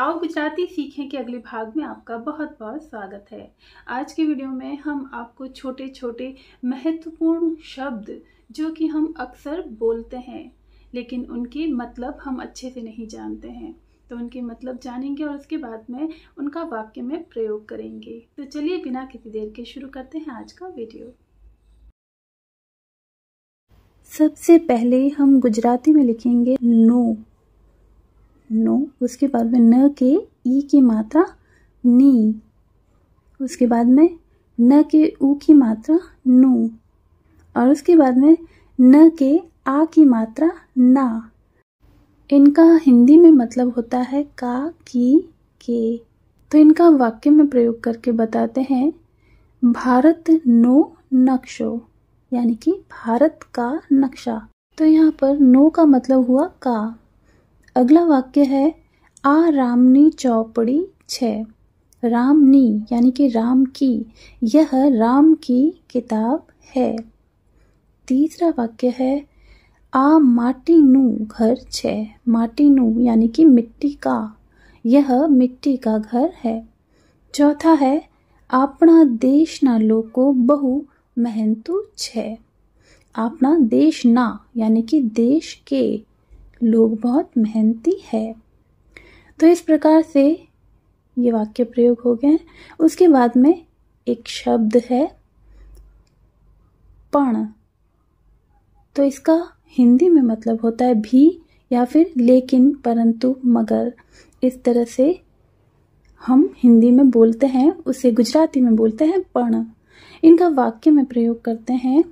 आओ गुजराती सीखें के अगले भाग में आपका बहुत बहुत स्वागत है। आज की वीडियो में हम आपको छोटे छोटे महत्वपूर्ण शब्द जो कि हम अक्सर बोलते हैं लेकिन उनके मतलब हम अच्छे से नहीं जानते हैं, तो उनके मतलब जानेंगे और उसके बाद में उनका वाक्य में प्रयोग करेंगे। तो चलिए बिना किसी देर के शुरू करते हैं आज का वीडियो। सबसे पहले हम गुजराती में लिखेंगे नो। नो, उसके बाद में न के ई की मात्रा नी, उसके बाद में न के ऊ की मात्रा नू, और उसके बाद में न के आ की मात्रा ना। इनका हिंदी में मतलब होता है का, की, के। तो इनका वाक्य में प्रयोग करके बताते हैं। भारत नो नक्शो, यानी कि भारत का नक्शा। तो यहाँ पर नो का मतलब हुआ का। अगला वाक्य है आ रामनी चौपड़ी छे। रामनी यानी कि राम की, यह राम की किताब है। तीसरा वाक्य है आ माटी नू घर छे। माटी नू यानी कि मिट्टी का, यह मिट्टी का घर है। चौथा है अपना देश ना लोको बहु मेहनतु छे। अपना देश ना यानी कि देश के लोग बहुत मेहनती है। तो इस प्रकार से ये वाक्य प्रयोग हो गए। उसके बाद में एक शब्द है पण। तो इसका हिंदी में मतलब होता है भी या फिर लेकिन, परंतु, मगर। इस तरह से हम हिंदी में बोलते हैं, उसे गुजराती में बोलते हैं पण। इनका वाक्य में प्रयोग करते हैं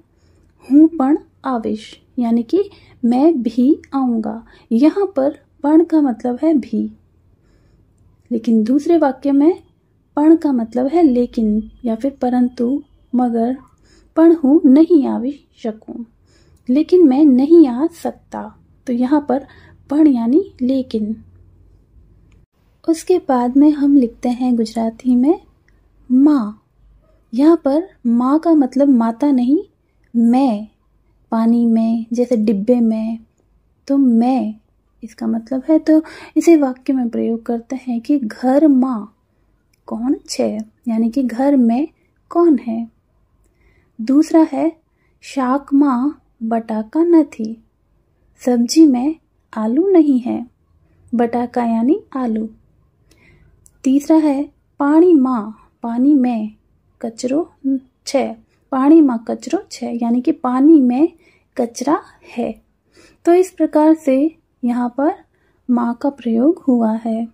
हूँ पण आविश, यानी कि मैं भी आऊंगा। यहाँ पर पण का मतलब है भी, लेकिन दूसरे वाक्य में पण का मतलब है लेकिन या फिर परंतु, मगर। पण हूँ नहीं आ सकूं, लेकिन मैं नहीं आ सकता। तो यहाँ पर पण यानी लेकिन। उसके बाद में हम लिखते हैं गुजराती में माँ। यहाँ पर माँ का मतलब माता नहीं, मैं। पानी में, जैसे डिब्बे में, तो मैं इसका मतलब है। तो इसे वाक्य में प्रयोग करते हैं कि घर माँ कौन छे, यानी कि घर में कौन है। दूसरा है शाक माँ बटाका नथी। सब्जी में आलू नहीं है। बटाका यानी आलू। तीसरा है पानी माँ, पानी में कचरो छे। पानी माँ कचरो छे, यानी कि पानी में कचरा है। तो इस प्रकार से यहाँ पर माँ का प्रयोग हुआ है।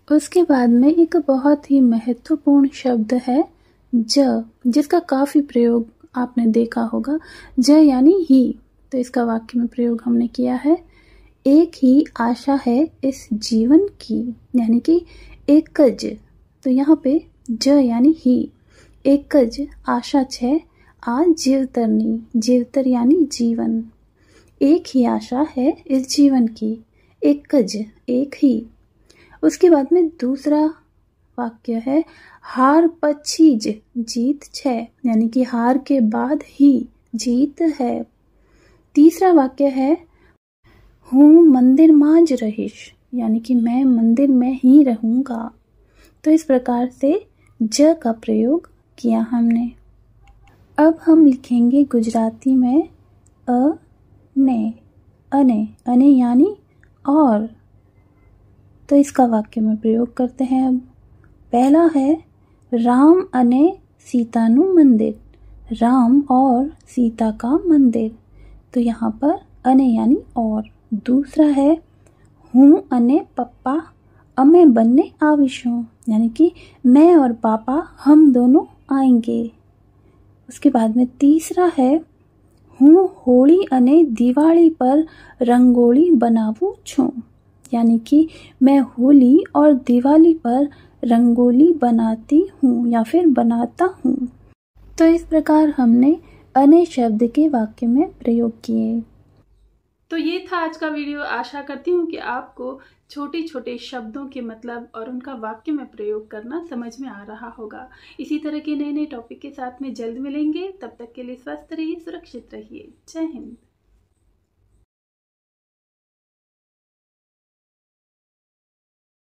उसके बाद में एक बहुत ही महत्वपूर्ण शब्द है ज, जिसका काफी प्रयोग आपने देखा होगा। ज यानी ही। तो इसका वाक्य में प्रयोग हमने किया है एक ही आशा है इस जीवन की, यानी कि एकज। तो यहाँ पे ज यानी ही, एकज आशा छे आ जीवतरनी। जीवतर यानी जीवन। एक ही आशा है इस जीवन की, एकज एक ही। उसके बाद में दूसरा वाक्य है हार पछीज जीत छे, यानी कि हार के बाद ही जीत है। तीसरा वाक्य है हूँ मंदिर मांज रहीश, यानी कि मैं मंदिर में ही रहूंगा। तो इस प्रकार से ज का प्रयोग किया हमने। अब हम लिखेंगे गुजराती में ने, अने। अने यानी और। तो इसका वाक्य में प्रयोग करते हैं। अब पहला है राम अने सीता नु मंदिर। राम और सीता का मंदिर। तो यहाँ पर अने यानी और। दूसरा है हूँ अने पप्पा अमे बन्ने आविशुं, यानी कि मैं और पापा हम दोनों आएंगे। उसके बाद में तीसरा है हूँ होली अने दिवाली पर रंगोली बनावू छूं, यानी कि मैं होली और दिवाली पर रंगोली बनाती हूँ या फिर बनाता हूँ। तो इस प्रकार हमने अने शब्द के वाक्य में प्रयोग किए। तो ये था आज का वीडियो। आशा करती हूँ कि आपको छोटे छोटे शब्दों के मतलब और उनका वाक्य में प्रयोग करना समझ में आ रहा होगा। इसी तरह के नए नए टॉपिक के साथ में जल्द मिलेंगे। तब तक के लिए स्वस्थ रहिए, सुरक्षित रहिए। जय हिंद।